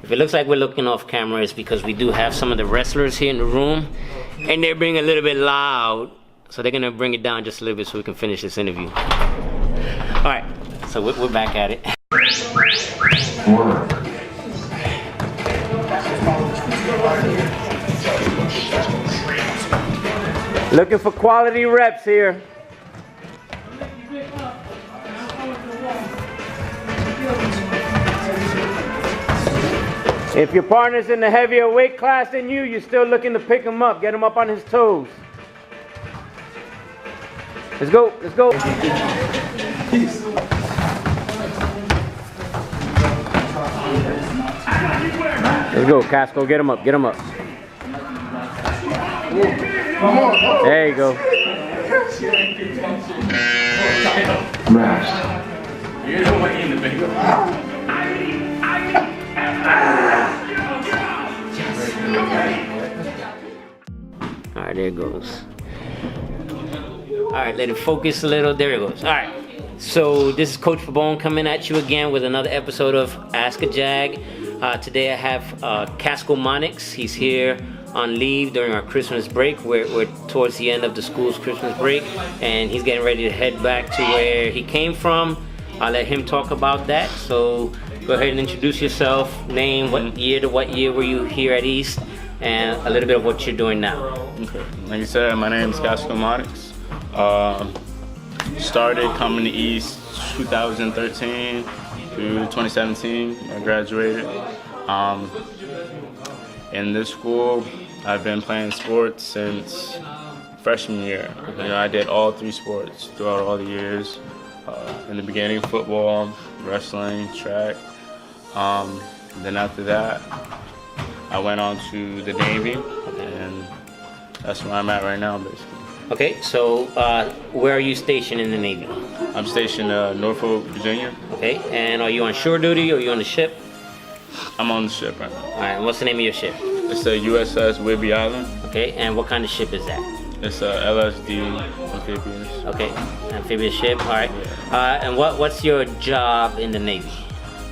If it looks like we're looking off camera, it's because we do have some of the wrestlers here in the room, and they're being a little bit loud, so they're gonna bring it down just a little bit so we can finish this interview. All right, so we're back at it. Looking for quality reps here. If your partner's in the heavier weight class than you, you're still looking to pick him up, get him up on his toes. Let's go, let's go. Let's go, Casco, get him up, get him up. There you go. You're the one in the big one. All right, there it goes. All right, let it focus a little. There it goes. All right. So this is Coach Pabon coming at you again with another episode of AskAJAG. Today I have Casco Monix. He's here on leave during our Christmas break. We're towards the end of the school's Christmas break, and he's getting ready to head back to where he came from. I'll let him talk about that. So go ahead and introduce yourself, name, what year to what year were you here at East, and a little bit of what you're doing now. Okay. Like you said, my name is Casco Monix. Started coming to East 2013 through 2017. I graduated. In this school, I've been playing sports since freshman year. Okay. You know, I did all 3 sports throughout all the years. In the beginning, football, wrestling, track. Then after that, I went on to the Navy, and that's where I'm at right now, basically. Okay, so where are you stationed in the Navy? I'm stationed in Norfolk, Virginia. Okay, and are you on shore duty or are you on the ship? I'm on the ship right now. All right, and what's the name of your ship? It's the USS Whidbey Island. Okay, and what kind of ship is that? It's a LSD amphibious. Okay, amphibious ship, all right. And what's your job in the Navy?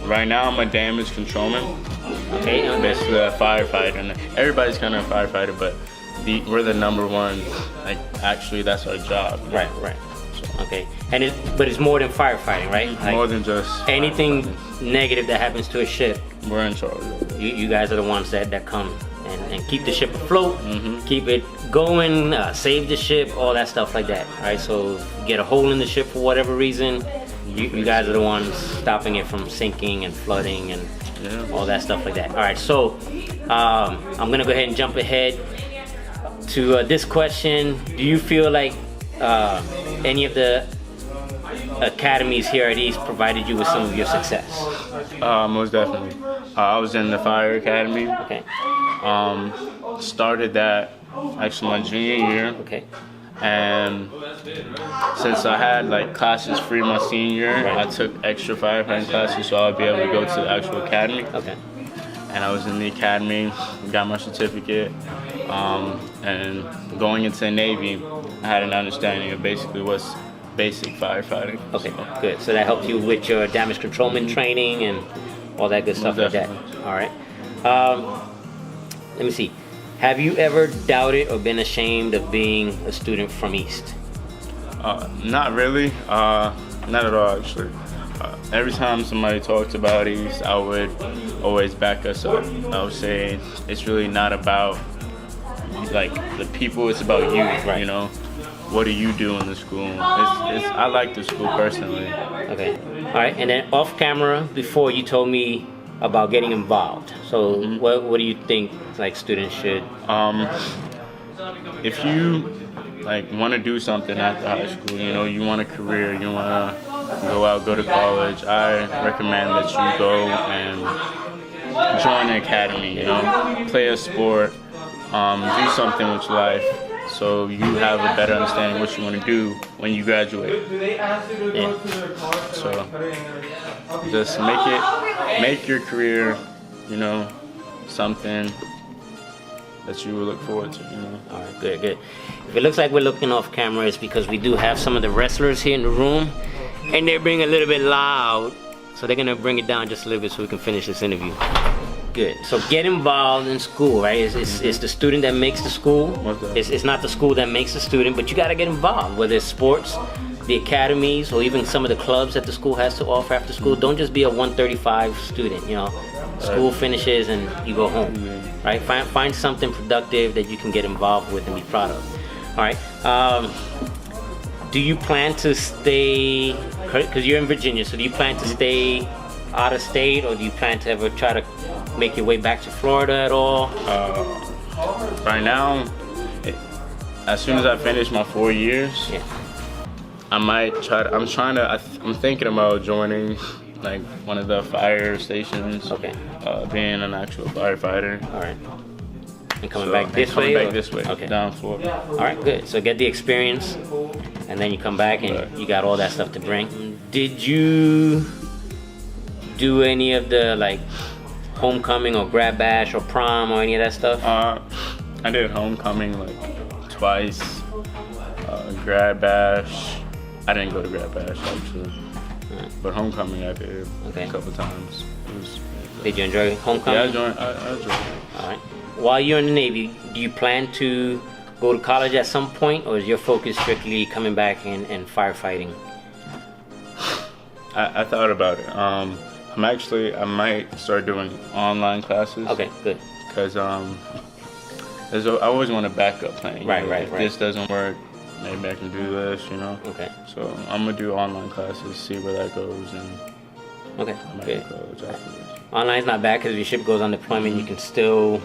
Right now, I'm a damage controlman. Okay. Basically a firefighter. And everybody's kind of a firefighter, but we're the number one. Like, actually, that's our job. Right, right. So, okay, and but it's more than firefighting, right? Like more than just anything negative that happens to a ship. We're in charge. You guys are the ones that come and keep the ship afloat, keep it going, save the ship, all that stuff like that. All right, so get a hole in the ship for whatever reason, you guys are the ones stopping it from sinking and flooding and all that stuff like that. All right, so I'm gonna go ahead and jump ahead to this question. Do you feel like any of the academies here at East provided you with some of your success? Most definitely. I was in the fire academy. Okay. Started that actually my junior year. Okay. And since I had like classes free my senior year, I took extra firefighting classes so I'd be able to go to the actual academy. Okay. And I was in the academy, got my certificate, and going into the Navy, I had an understanding of basically what's basic firefighting. Okay, good. So that helped you with your damage controlment training and all that good stuff like that. All right. Let me see. Have you ever doubted or been ashamed of being a student from East? Not really. Not at all, actually. Every time somebody talked about East, I would always back us up. I would say it's really not about like the people, it's about you, right. You know? What do you do in the school? I like the school personally. Okay. All right, and then off camera, before you told me about getting involved. So what do you think like students should? If you like want to do something after high school, you know, you want a career, you want to go out, go to college, I recommend that you go and join an academy, you know, play a sport, do something with your life so you have a better understanding of what you want to do when you graduate. Yeah. So just make your career, you know, something that you will look forward to, you know. All right, good, good. If it looks like we're looking off camera, it's because we do have some of the wrestlers here in the room, and they're being a little bit loud, so they're gonna bring it down just a little bit so we can finish this interview. good. So get involved in school, right? It's the student that makes the school. It's not the school that makes the student, but you got to get involved, whether it's sports, the academies, or even some of the clubs that the school has to offer after school. Don't just be a 135 student, you know. School finishes and you go home, right? Find something productive that you can get involved with and be proud of. All right. Do you plan to stay, because you're in Virginia, so do you plan to stay out of state, or do you plan to ever try to make your way back to Florida at all? Right now, as soon as I finish my 4 years, I might try to, I'm thinking about joining like one of the fire stations. Okay. Being an actual firefighter. All right. And coming back this way? Coming back this way. Okay. Down Florida. All right, good. So get the experience, and then you come back and you got all that stuff to bring. Did you do any of the like homecoming or grad bash or prom or any of that stuff? I did homecoming like twice. Grad bash. I didn't go to grad bash actually. But homecoming I did a couple times. Did you enjoy homecoming? Yeah, I enjoyed it. All right. While you're in the Navy, do you plan to go to college at some point, or is your focus strictly coming back and firefighting? I thought about it. I might start doing online classes. Okay, good. Because I always want a backup plan. Right. If this doesn't work, maybe I can do this, you know? Okay. So I'm going to do online classes, see where that goes, and okay, I might good. go to college afterwards. Online's not bad because if your ship goes on deployment, you can still,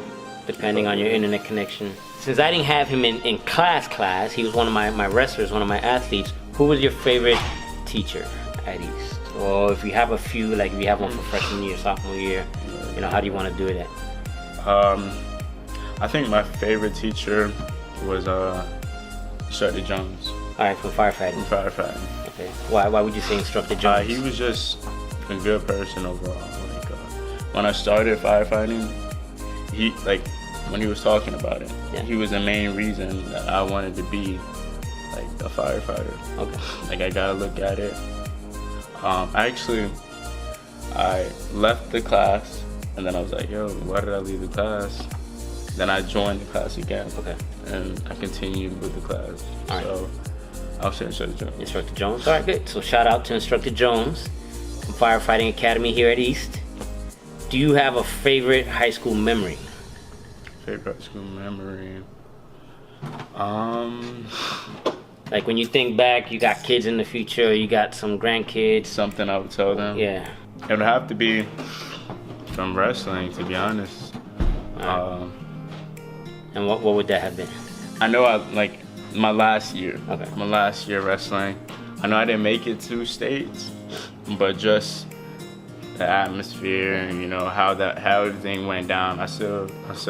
depending on your internet connection. Since I didn't have him in class, he was one of my wrestlers, one of my athletes. Who was your favorite teacher at East? Or if you have a few, like if you have one for freshman year, sophomore year, you know, how do you want to do it at? I think my favorite teacher was Instructor Jones. All right, from firefighting. Okay. Why would you say Instructor Jones? He was just a good person overall. Like, when I started firefighting, when he was talking about it, he was the main reason that I wanted to be like a firefighter. Okay. Like I gotta look at it. Actually, I left the class, and then I was like, yo, why did I leave the class? Then I joined the class again. Okay. And I continued with the class. All right. So I'll say Instructor Jones. Instructor Jones. All right, good. So shout out to Instructor Jones from Firefighting Academy here at East. Do you have a favorite high school memory? Favorite high school memory? Like when you think back, you got kids in the future, you got some grandkids. Something I would tell them? Yeah. It would have to be from wrestling, to be honest. And what would that have been? I know my last year. Okay. My last year wrestling. I know I didn't make it to states, but just the atmosphere, you know, how everything went down. I still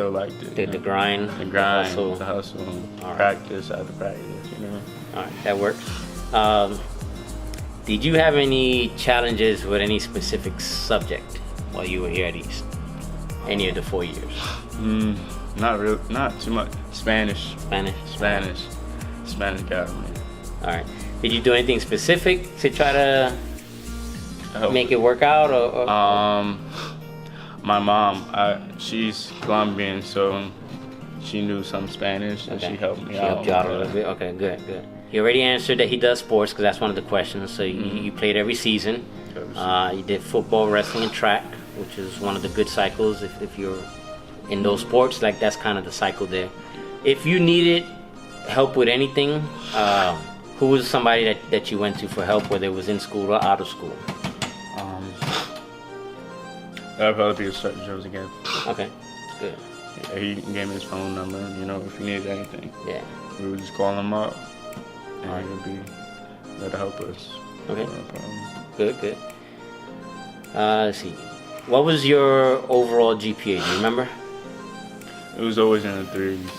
liked it. The grind, the hustle, practice after practice, you know. All right, that works. Did you have any challenges with any specific subject while you were here at East? Any of the 4 years? Not too much. Spanish got me. All right. Did you do anything specific to try to make it work out, or? My mom, she's Colombian, so she knew some Spanish, and she helped me out. She helped you out a little bit. Okay, good. You already answered that he does sports, because that's one of the questions. So you played every season. You did football, wrestling, and track, which is one of the good cycles if you're in those sports. Like that's kind of the cycle there. If you needed help with anything, who was somebody that you went to for help, whether it was in school or out of school? That'd probably be Instructor Jones again. Okay, good. Yeah, he gave me his phone number, you know, if you needed anything. Yeah. We would just call him up, and he would be there to help us. Okay. No problem. Good. Let's see. What was your overall GPA? Do you remember? It was always in the threes.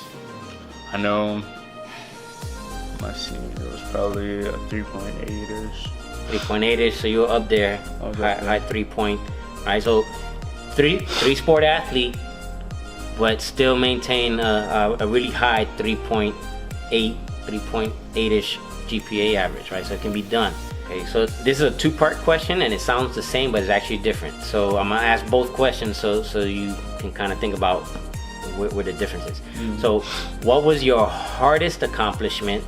I know my senior was probably a 3.8-ish. 3.8-ish, so you were up there. High 3 point. All right, so three sport athlete, but still maintain a really high 3.8-ish GPA average, right? So it can be done. Okay, so this is a two-part question, and it sounds the same, but it's actually different. So I'm gonna ask both questions so you can kind of think about where the difference is. So, what was your hardest accomplishment,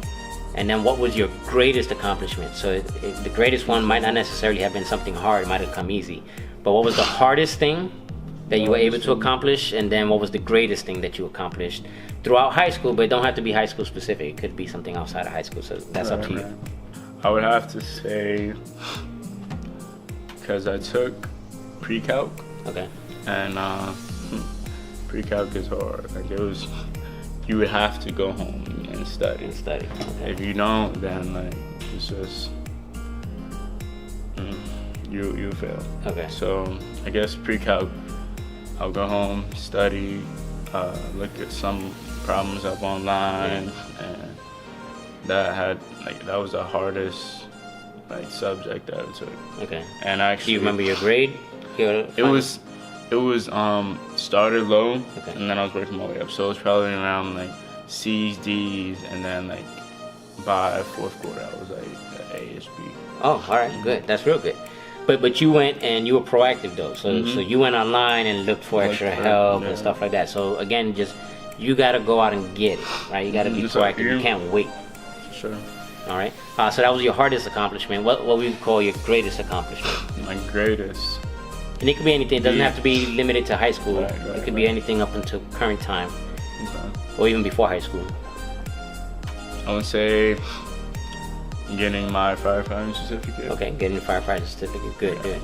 and then what was your greatest accomplishment? So the greatest one might not necessarily have been something hard; it might have come easy. But what was the hardest thing that you were able to accomplish, and then what was the greatest thing that you accomplished throughout high school? But it don't have to be high school specific. It could be something outside of high school. So that's up to you. I would have to say, because I took pre-calc. Okay. And pre-calc is hard. Like you would have to go home and study. Okay. If you don't, then like it's just you fail. Okay. So I guess pre-calc, I'll go home, study, look at some problems up online, and that was the hardest subject I ever took. Okay. And actually, do you remember your grade? It was started low, okay, and then I was working my way up. So it was probably around C's, D's, and then by fourth quarter I was A, B. Oh, all right, good. That's real good. But you went and you were proactive though. So you went online and looked for extra help and stuff like that. So again, just you gotta go out and get it, right? You gotta be proactive. You can't wait. Sure. All right. So that was your hardest accomplishment. What would you call your greatest accomplishment? My greatest. And it could be anything. It doesn't have to be limited to high school. Right, it could be anything up until current time, or even before high school. I would say getting my firefighting certificate. Okay, getting the firefighting certificate. Good, good.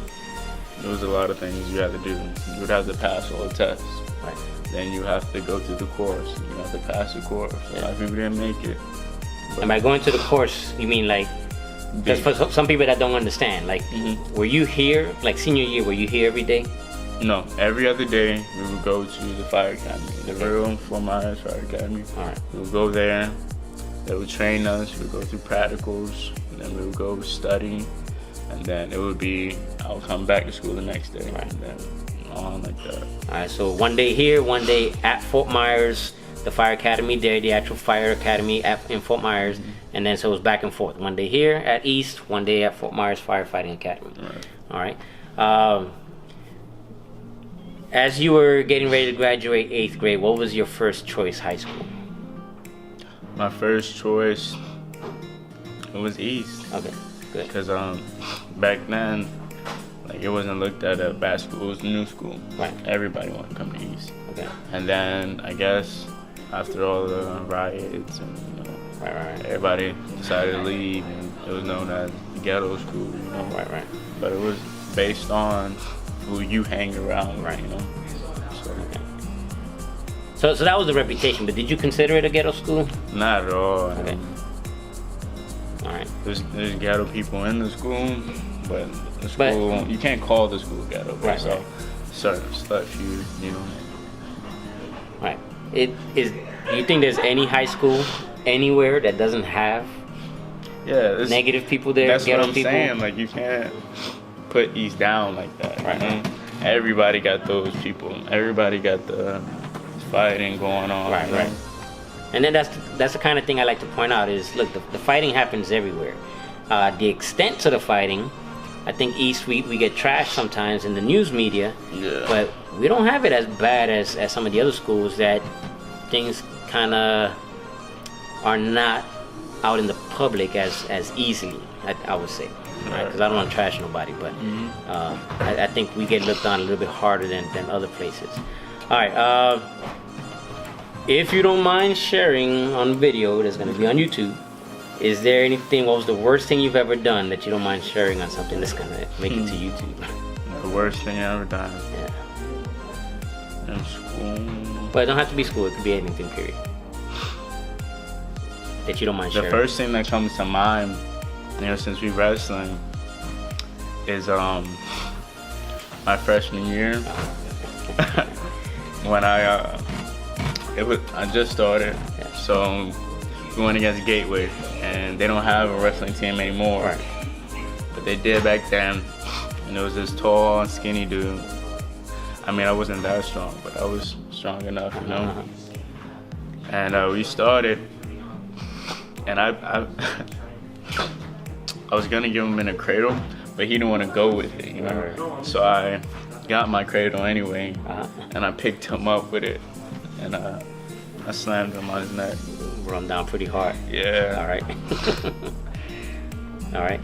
There was a lot of things you had to do. You would have to pass all the tests. Right. Then you have to go through the course. You have to pass the course. A lot of people didn't make it. And by going to the course, you mean because for some people that don't understand, were you here, senior year, were you here every day? No, every other day we would go to the fire academy, the real Fort Myers Fire Academy. All right. We would go there. They would train us. We would go through practicals, and then we would go study, and then it would be I would come back to school the next day, right, and then on like that. All right. So one day here, one day at Fort Myers, the fire academy there, the actual fire academy in Fort Myers, and then so it was back and forth. One day here at East, one day at Fort Myers Firefighting Academy. Right. All right. As you were getting ready to graduate 8th grade, what was your first choice high school? My first choice, it was East. Okay, good. Because back then, it wasn't looked at a bad school. It was a new school. Right. Everybody wanted to come to East. Okay. And then I guess after all the riots and right, everybody decided to leave, and it was known as the ghetto school. Right. But it was based on who you hang around, right? So. Okay. So that was the reputation. But did you consider it a ghetto school? Not at all. Okay. All right. There's ghetto people in the school, but the school you can't call the school ghetto. Right. So certain stuff you know. Right. Do you think there's any high school anywhere that doesn't have negative people there? That's ghetto what I'm people? saying. You can't put East down like that. Right. Everybody got those people. Everybody got the fighting going on. Right. And then that's the kind of thing I like to point out is, look, the fighting happens everywhere. The extent to the fighting, I think East we get trashed sometimes in the news media, but we don't have it as bad as some of the other schools that things kind of are not out in the public as easily, I would say. Right? Because I don't want to trash nobody, but I think we get looked on a little bit harder than other places. All right. If you don't mind sharing on video that's going to be on YouTube, is there anything, what was the worst thing you've ever done that you don't mind sharing on something that's going to make it to YouTube? The worst thing I ever done? Yeah. In school? But it don't have to be school. It could be anything, period. That you don't mind sharing. The first thing that comes to mind, since we wrestling, is my freshman year. When I just started, so we went against Gateway, and they don't have a wrestling team anymore. Right. But they did back then, and it was this tall, skinny dude. I mean, I wasn't that strong, but I was strong enough, And we started, and I was gonna give him in a cradle, but he didn't want to go with it, you know. So I got my cradle anyway, and I picked him up with it, and I slammed him on his neck. Run down pretty hard. Yeah. All right. All right.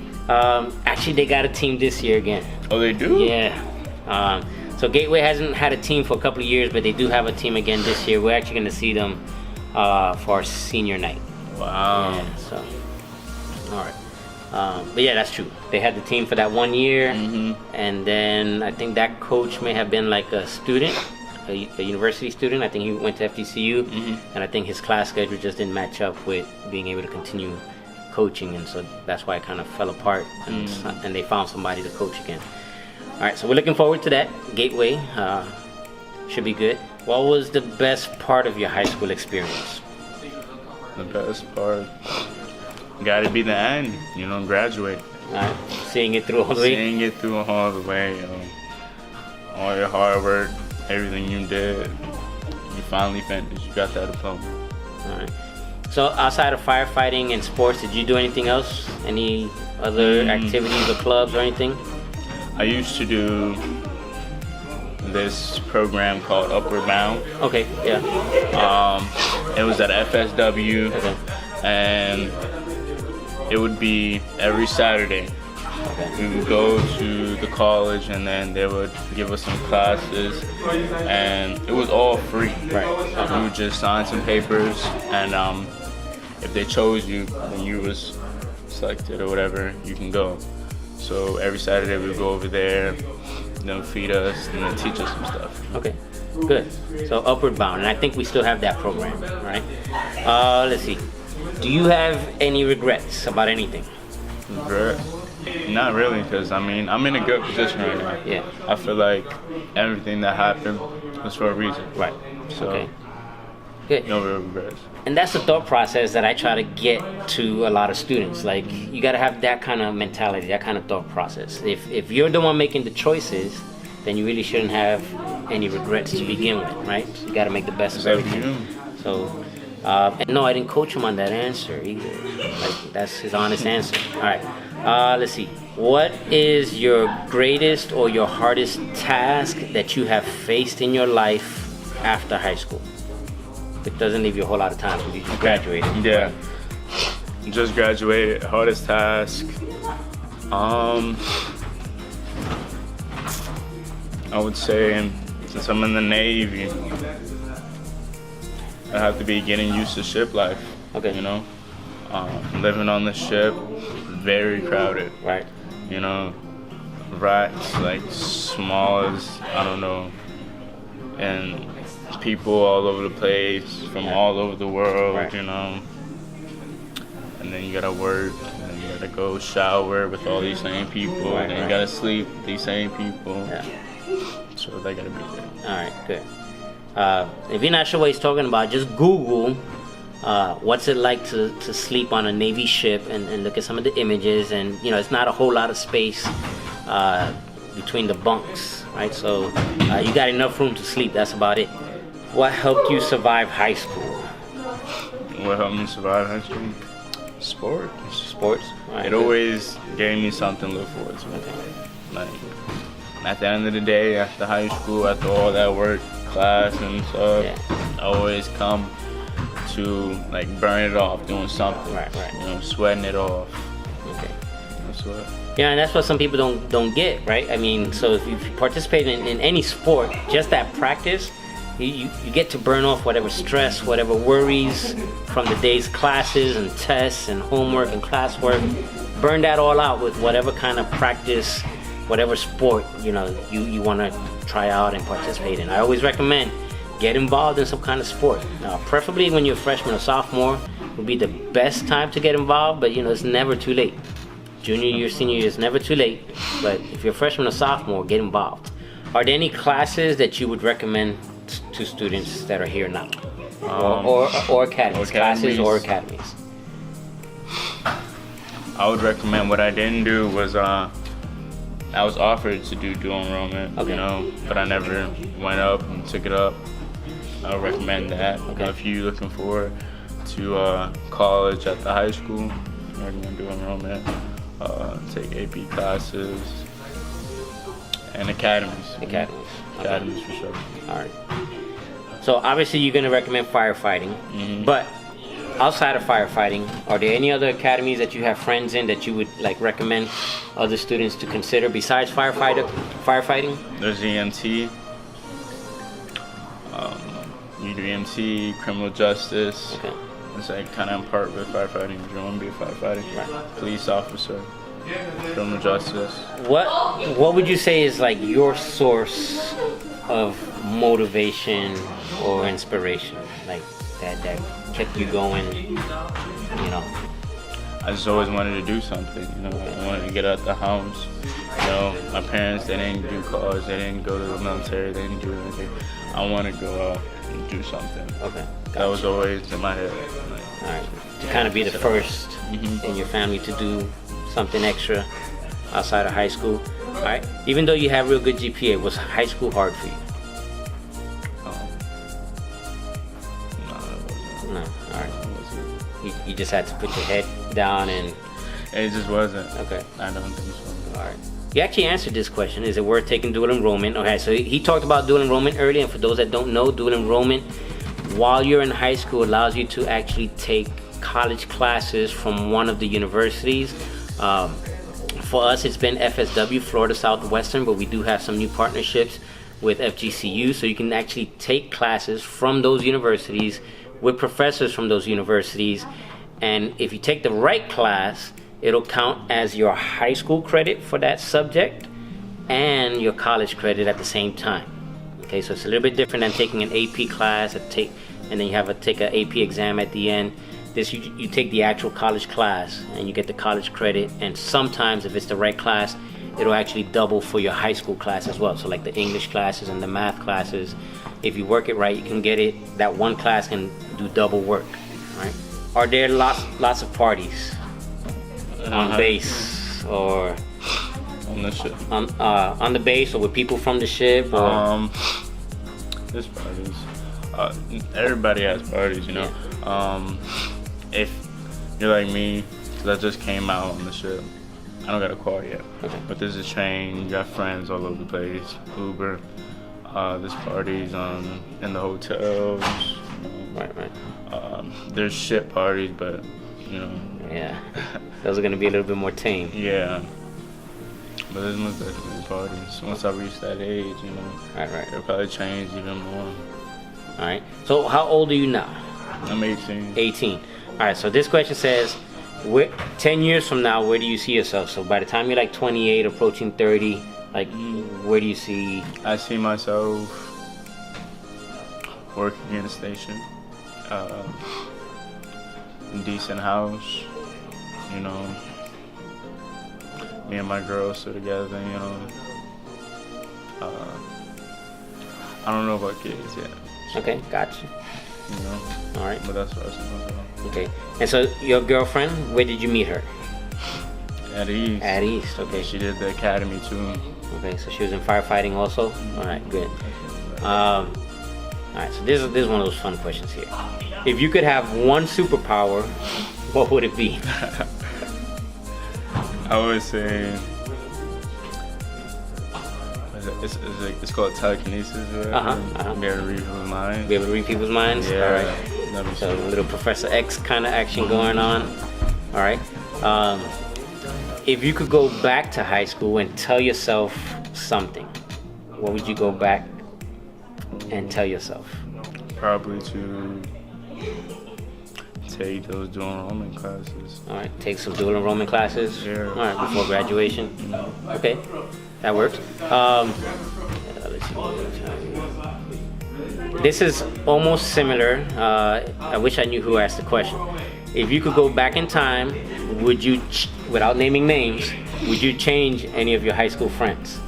Actually, they got a team this year again. Oh, they do? Yeah. So Gateway hasn't had a team for a couple of years, but they do have a team again this year. We're actually going to see them for our senior night. Wow. Yeah, so, all right. But yeah, that's true. They had the team for that 1 year, and then I think that coach may have been like a student, a university student. I think he went to FTCU, and I think his class schedule just didn't match up with being able to continue coaching, and so that's why it kind of fell apart, and they found somebody to coach again. All right, so we're looking forward to that. Gateway should be good. What was the best part of your high school experience? The best part, gotta be the end, you know, graduate. All right, seeing it through all the way. Seeing it through all the way, you know, all your hard work, everything you did, you finally finished. You got that diploma. All right. So outside of firefighting and sports, did you do anything else? Any other activities or clubs or anything? I used to do this program called Upward Bound. Okay, yeah. It was at FSW, and it would be every Saturday. We would go to the college, and then they would give us some classes, and it was all free. Right. We would just sign some papers, and if they chose you, then you was selected or whatever, you can go. So every Saturday we would go over there, they'll feed us, and they'll teach us some stuff. Okay, good. So Upward Bound, and I think we still have that program, right? Let's see. Do you have any regrets about anything? Regret? Not really, because I mean, I'm in a good position right now. Yeah. I feel like everything that happened was for a reason. Right. So, okay. Good. No real regrets. And that's the thought process that I try to get to a lot of students. Like, you got to have that kind of mentality, that kind of thought process. If you're the one making the choices, then you really shouldn't have any regrets to begin with, right? So you got to make the best of everything. So, and no, I didn't coach him on that answer either. Like, that's his honest answer. All right. Let's see. What is your greatest or your hardest task that you have faced in your life after high school? It doesn't leave you a whole lot of time because you just graduated. Yeah. Just graduated. Hardest task. I would say, since I'm in the Navy, I have to be getting used to ship life. Okay. You know, living on the ship, very crowded. Right. You know, rats like small as I don't know, and people all over the place from all over the world. Right. You know, and then you gotta work, and then you gotta go shower with all these same people, Right, and then you right. gotta sleep with these same people. Yeah. So they gotta be there. All right, good. If you're not sure what he's talking about, just Google what's it like to sleep on a Navy ship and look at some of the images. And, you know, it's not a whole lot of space between the bunks, right? So you got enough room to sleep. That's about it. What helped you survive high school? What helped me survive high school? Sports. Sports? All right, It good. always gave me something to look forward to. Like, at the end of the day, after high school, after all that work, class and stuff, I always come to like burn it off doing something. Right. You know, sweating it off. Okay. That's what. Yeah, and that's what some people don't get, right? I mean, so if you participate in any sport, just that practice, you get to burn off whatever stress, whatever worries from the day's classes and tests and homework and classwork. Burn that all out with whatever kind of practice, whatever sport, you know, you want to try out and participate in. I always recommend get involved in some kind of sport. Preferably when you're a freshman or sophomore would be the best time to get involved, but you know, it's never too late. Junior year, senior year is never too late, but if you're a freshman or sophomore, get involved. Are there any classes that you would recommend to students that are here now? Or academies, classes or academies? I would recommend, what I didn't do was I was offered to do dual enrollment, you know, but I never went up and took it up. I would recommend that. If you're looking forward to college at the high school, I recommend dual enrollment. take AP classes, and academies. Academies. Academies for sure. All right. So obviously you're gonna recommend firefighting, but outside of firefighting, are there any other academies that you have friends in that you would like recommend other students to consider besides firefighting? There's EMT. You do EMT, criminal justice. Okay. It's like kind of in part with firefighting. If you want to be a firefighter, police officer, criminal justice. What would you say is like your source of motivation or inspiration, like that kept you going? You know. I just always wanted to do something. You know, I wanted to get out the house. You know, my parents, they didn't do college, they didn't go to the military, they didn't do anything. I want to go out and do something. Okay. That was always in my head. All right. To kind of be the first in your family to do something extra outside of high school. All right. Even though you have real good GPA, was high school hard for you? No, it wasn't. No. All right. It wasn't. You just had to put your head down and. It just wasn't. Okay. I don't think so. All right. You actually answered this question. Is it worth taking dual enrollment? Okay, so he talked about dual enrollment earlier, and for those that don't know, dual enrollment, while you're in high school, allows you to actually take college classes from one of the universities. For us, it's been FSW, Florida Southwestern, but we do have some new partnerships with FGCU, so you can actually take classes from those universities with professors from those universities, and if you take the right class, it'll count as your high school credit for that subject and your college credit at the same time. Okay, so it's a little bit different than taking an AP class and then you have to take an AP exam at the end. This you take the actual college class and you get the college credit, and sometimes if it's the right class, it'll actually double for your high school class as well. So like the English classes and the math classes, if you work it right, you can get it. That one class can do double work. Right? Are there lots of parties on base or on the ship? On the base or with people from the ship? Or? There's parties. Everybody has parties, you know. Yeah. If you're like me, because I just came out on the ship, I don't got a car yet. Okay. But there's a train, you got friends all over the place, Uber. There's parties in the hotels. You know. Right. There's ship parties, but you know. Yeah, those are gonna be a little bit more tame. Yeah. But there's most definitely parties. Once I reach that age, you know. Right. It'll probably change even more. All right. So how old are you now? I'm 18. 18. All right. So this question says, 10 years from now, where do you see yourself? So by the time you're like 28, approaching 30, like where do you see? I see myself working in a station, decent house, you know. Me and my girl still together, you know. I don't know about kids yet. Okay, gotcha. You know. All right. But that's what I see myself. Okay. And so your girlfriend, where did you meet her? At East. At East. Okay. She did the academy too. Okay. So she was in firefighting also. All right. Good. All right. So this is one of those fun questions here. If you could have one superpower, what would it be? I would say it's called telekinesis, right? Be able to read people's minds. Be able to read people's minds? Yeah. All right. So a little Professor X kind of action going on. All right. If you could go back to high school and tell yourself something, what would you go back and tell yourself? Probably to take those dual enrollment classes. All right, take some dual enrollment classes. Yeah. All right, before graduation. Okay, that works. Let's see. This is almost similar. I wish I knew who asked the question. If you could go back in time, would you, without naming names, would you change any of your high school friends?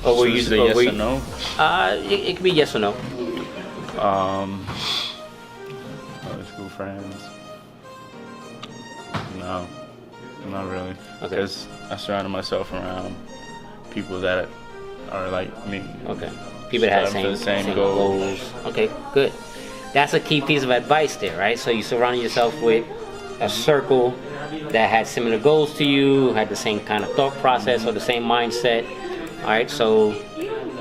Or were you? Yes or no? It could be yes or no. High school friends? No, not really. Okay. Because I surrounded myself around people that are like me. Okay. People that have the same goals. Okay, good. That's a key piece of advice there, right? So you surround yourself with a circle that had similar goals to you, had the same kind of thought process or the same mindset. All right, so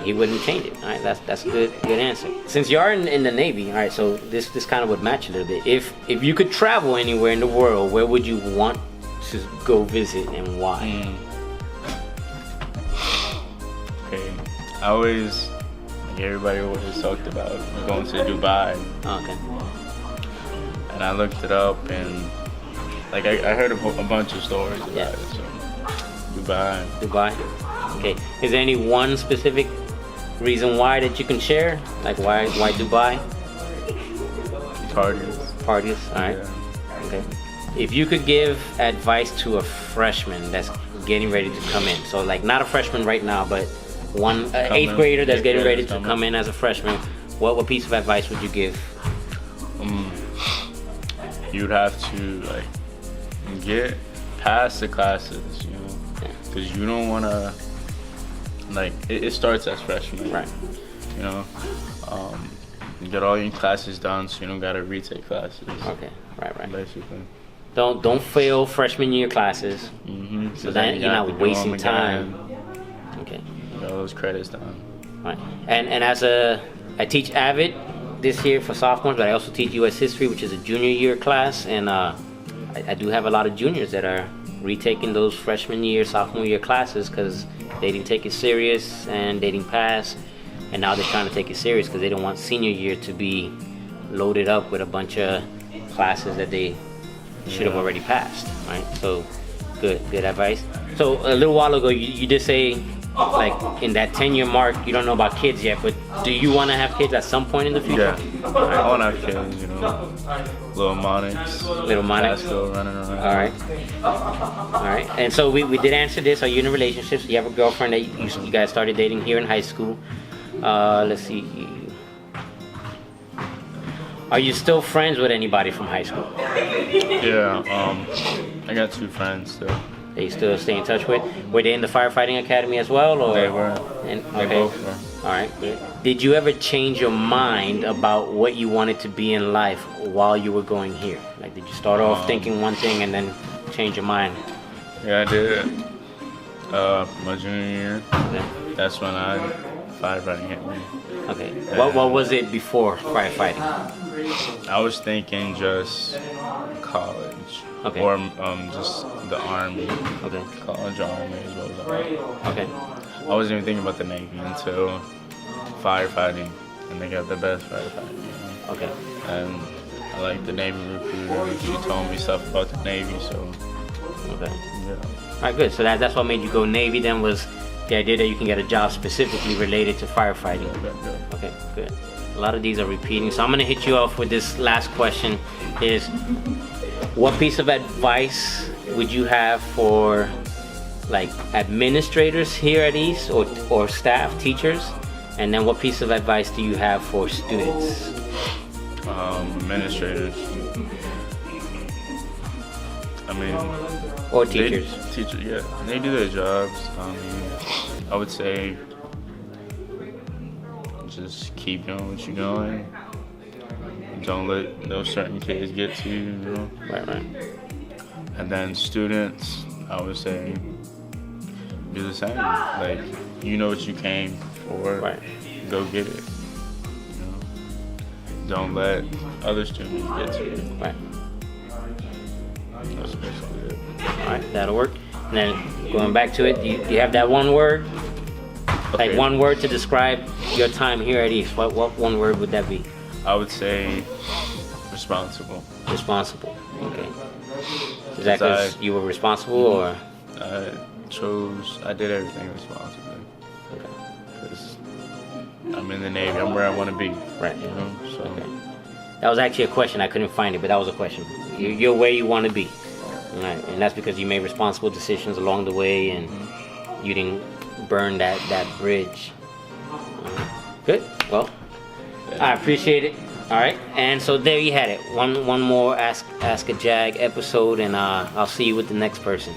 he wouldn't change it. All right, that's a good answer. Since you are in the Navy, all right, so this kind of would match a little bit. If you could travel anywhere in the world, where would you want to go visit and why? Okay, everybody always talked about going to Dubai. Okay. And I looked it up, and like I heard a bunch of stories about it. So Dubai. Okay. Is there any one specific reason why that you can share? Like why Dubai? Parties. All right. Yeah. Okay. If you could give advice to a freshman that's getting ready to come in, so like not a freshman right now, but one eighth grader that's getting ready to come in as a freshman, what piece of advice would you give? You'd have to like get past the classes, because you don't want to like it starts as freshmen, right? You get all your classes done, so you don't gotta retake classes. Okay, right. Basically. Don't fail freshman year classes. Mm-hmm. So then you're not wasting time. Okay. You got all those credits done. Right. And I teach AVID this year for sophomores, but I also teach U.S. History, which is a junior year class, and I do have a lot of juniors that are retaking those freshman year, sophomore year classes because they didn't take it serious and they didn't pass, and now they're trying to take it serious because they don't want senior year to be loaded up with a bunch of classes that they should have already passed, right? So good advice. So a little while ago you did say, like in that 10-year mark, you don't know about kids yet, but do you want to have kids at some point in the future? Yeah, I want to have kids, little Monix. Casco running around. All right. And so we did answer this. Are you in a relationship? So you have a girlfriend that you guys started dating here in high school. Let's see. Are you still friends with anybody from high school? Yeah, I got 2 friends still. That you still stay in touch with? Were they in the firefighting academy as well? Or? They were. They both were. All right, good. Did you ever change your mind about what you wanted to be in life while you were going here? Like, did you start off thinking one thing and then change your mind? Yeah, I did. My junior year. Okay. That's when firefighting hit me. Okay. What was it before firefighting? I was thinking just college. Okay. Or just the Army. Okay. College, Army as well as Army. Okay. I wasn't even thinking about the Navy until firefighting, and they got the best firefighting. Okay. And I like the Navy recruiter. She told me stuff about the Navy, so. Okay. Yeah. All right, good. So that's what made you go Navy then, was the idea that you can get a job specifically related to firefighting. Yeah. Okay, good. A lot of these are repeating, so I'm gonna hit you off with this last question. Is what piece of advice would you have for like administrators here at East or staff, teachers? And then what piece of advice do you have for students? Administrators. I mean, or teachers. They do their jobs. I would say just keep doing what you're doing. Don't let those certain kids get to you, Right. And then students, I would say, do the same. Like, you know what you came for. Right. Go get it. Don't let other students get to you. Right. That's basically it. All right, that'll work. And then going back to it, you have that one word? Okay. Like one word to describe your time here at East. What one word would that be? I would say responsible. Responsible. Okay. Is that because you were responsible, or? I did everything responsibly. Okay. Because I'm in the Navy. I'm where I want to be. Right. So. Okay. That was actually a question. I couldn't find it, but that was a question. You're where you want to be. All right. And that's because you made responsible decisions along the way, and you didn't burn that bridge. Good. Well, I appreciate it. All right, and so there you had it. One more Ask a Jag episode, and I'll see you with the next person.